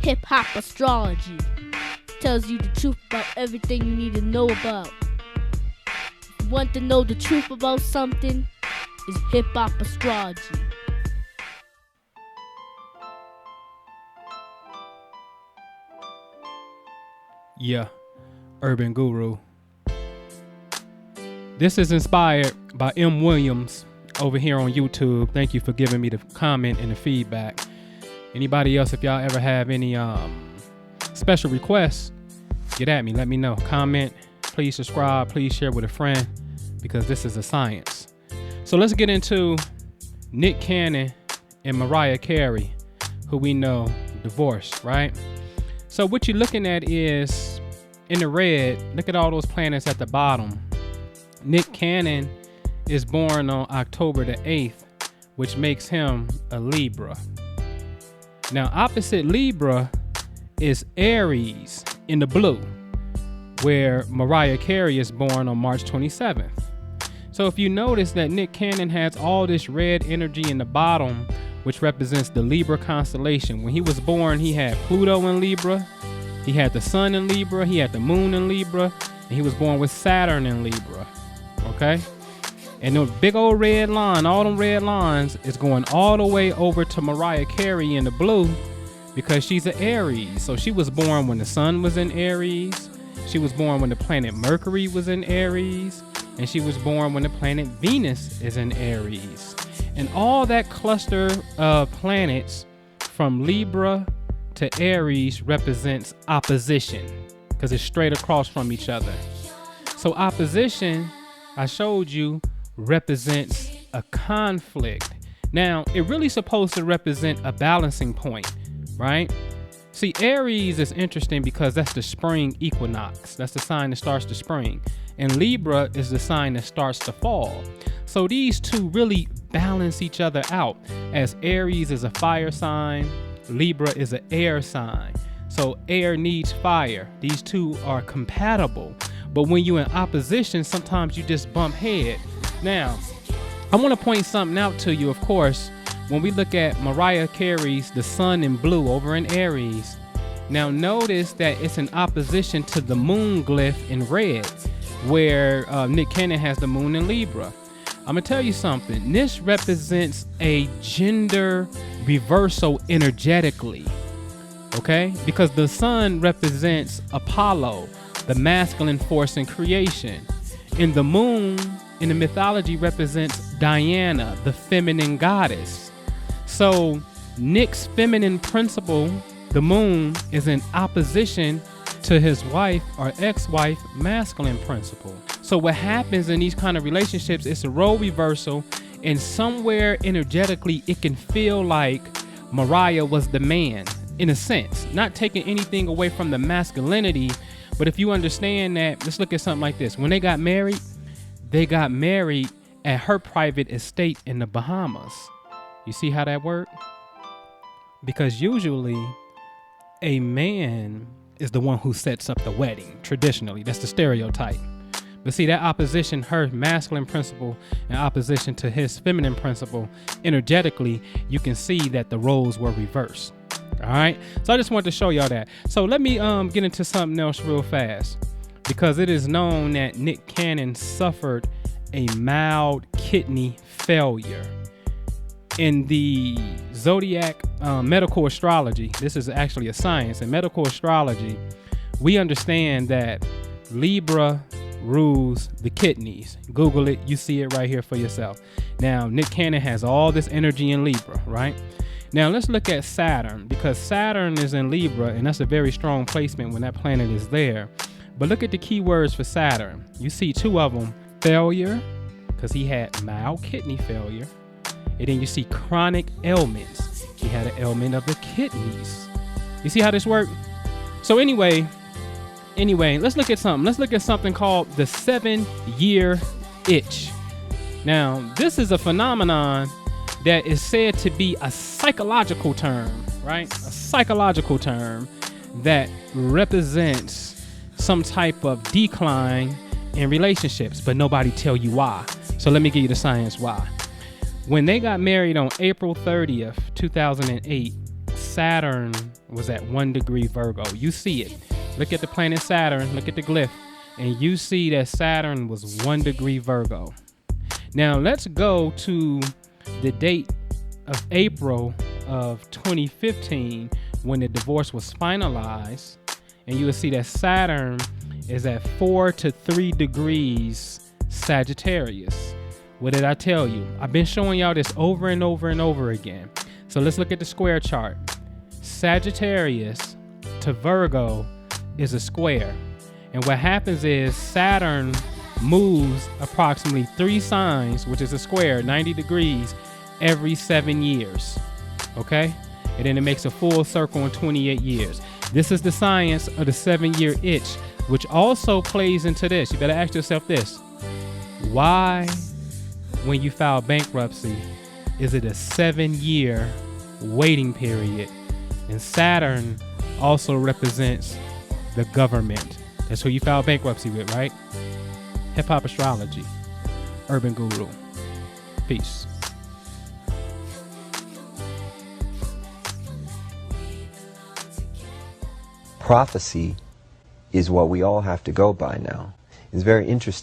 Hip-hop astrology tells you the truth about everything you need to know about. If you want to know the truth about something, it's hip-hop astrology. Yeah, Urban Guru. This is inspired by M. Williams over here on YouTube. Thank you for giving me the comment and the feedback. Anybody else, if y'all ever have any special requests, get at me. Let me know. Comment. Please subscribe. Please share with a friend, because this is a science. So let's get into Nick Cannon and Mariah Carey, who we know divorced, right? So what you're looking at is, in the red, look at all those planets at the bottom. Nick Cannon is born on October the 8th, which makes him a Libra. Now, opposite Libra is Aries in the blue, where Mariah Carey is born on March 27th. So if you notice that Nick Cannon has all this red energy in the bottom, which represents the Libra constellation. When he was born, he had Pluto in Libra, he had the sun in Libra, he had the moon in Libra, and he was born with Saturn in Libra, okay? And the big old red line, all them red lines, is going all the way over to Mariah Carey in the blue, because she's an Aries. So she was born when the sun was in Aries, she was born when the planet Mercury was in Aries, and she was born when the planet Venus is in Aries. And all that cluster of planets from Libra to Aries represents opposition, because it's straight across from each other. So opposition, I showed you, represents a conflict. Now, it really supposed to represent a balancing point, right? See, Aries is interesting because that's the spring equinox. That's the sign that starts the spring. And Libra is the sign that starts the fall. So these two really balance each other out, as Aries is a fire sign, Libra is an air sign. So air needs fire. These two are compatible. But when you're in opposition, sometimes you just bump head. Now, I want to point something out to you, of course, when we look at Mariah Carey's The Sun in Blue over in Aries. Now notice that it's in opposition to the moon glyph in red, where Nick Cannon has the moon in Libra. I'm gonna tell you something. This represents a gender reversal energetically, okay? Because the sun represents Apollo, the masculine force in creation. And the moon in the mythology represents Diana, the feminine goddess. So Nick's feminine principle, the moon, is in opposition to his wife or ex-wife masculine principle. So what happens in these kind of relationships, it's a role reversal, and somewhere energetically it can feel like Mariah was the man, in a sense, not taking anything away from the masculinity. But if you understand that, let's look at something like this. When they got married at her private estate in the Bahamas. You see how that worked? Because usually a man is the one who sets up the wedding. Traditionally, that's the stereotype. But see, that opposition, her masculine principle in opposition to his feminine principle, energetically, you can see that the roles were reversed. All right. So I just wanted to show y'all that. So let me get into something else real fast, because it is known that Nick Cannon suffered a mild kidney failure. In the zodiac medical astrology, this is actually a science. In medical astrology, we understand that Libra rules the kidneys. Google it, you see it right here for yourself. Now, Nick Cannon has all this energy in Libra, right? Now, let's look at Saturn, because Saturn is in Libra, and that's a very strong placement when that planet is there. But look at the keywords for Saturn. You see two of them: failure, because he had mild kidney failure. And then you see chronic ailments. He had an ailment of the kidneys. You see how this works? So anyway, let's look at something. Let's look at something called the 7-year itch. Now, this is a phenomenon that is said to be a psychological term, right? A psychological term that represents some type of decline in relationships, but nobody tell you why. So let me give you the science why. When they got married on April 30th, 2008, Saturn was at 1 degree Virgo. You see it. Look at the planet Saturn, look at the glyph, and you see that Saturn was 1 degree Virgo. Now let's go to the date of April of 2015 when the divorce was finalized, and you will see that Saturn is at 4 to 3 degrees Sagittarius. What did I tell you? I've been showing y'all this over and over and over again. So let's look at the square chart. Sagittarius to Virgo is a square. And what happens is Saturn moves approximately 3 signs, which is a square, 90 degrees, every 7 years. Okay? And then it makes a full circle in 28 years. This is the science of the 7-year itch, which also plays into this. You better ask yourself this. Why, when you file bankruptcy, is it a 7-year waiting period? And Saturn also represents the government. That's who you file bankruptcy with, right? Hip Hop Astrology, Urban Guru. Peace. Prophecy is what we all have to go by now. It's very interesting.